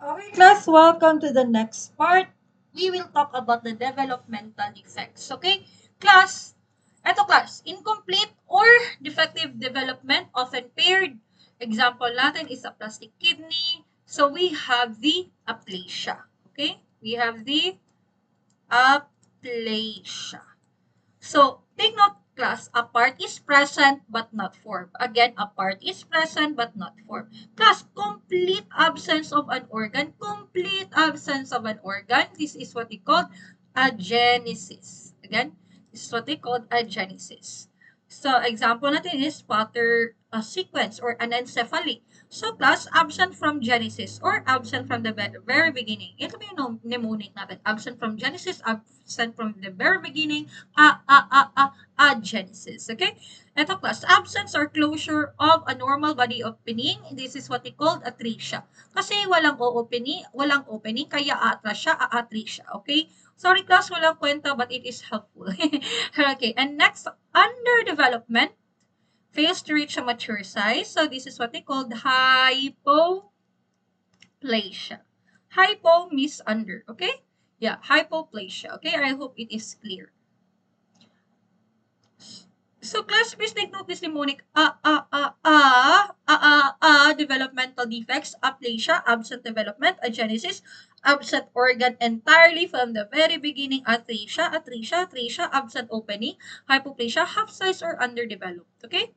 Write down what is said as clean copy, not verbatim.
Okay, class, welcome to the next part. We will talk about the developmental defects. Okay, class, incomplete or defective development often paired. Example natin is a plastic kidney. So we have the aplasia. Okay, we have the aplasia. So, take note, class, a part is present but not formed. Again, a part is present but not formed. Class, complete absence of an organ. Complete absence of an organ. This is what we call agenesis. Again, this is what we call agenesis. So, example natin is Potter sequence or anencephaly. So, class, absent from genesis or absent from the very beginning. Ito ba yung mnemonic natin? Absent from genesis, absent from the very beginning, agenesis. Okay? Ito, class, absence or closure of a normal body opening. This is what we called atresia. Kasi walang opening, kaya aatras siya, aatris siya. Okay? Sorry, class, walang kwenta, but it is helpful. Okay, and next, underdevelopment fails to reach a mature size. So this is what they call hypoplasia. Hypo means under, okay? Yeah, hypoplasia. Okay, I hope it is clear. So class, please take note this mnemonic. Developmental defects, aplasia, absent development, agenesis, absent organ entirely from the very beginning, atresia, absent opening, hypoplasia, half size or underdeveloped. Okay?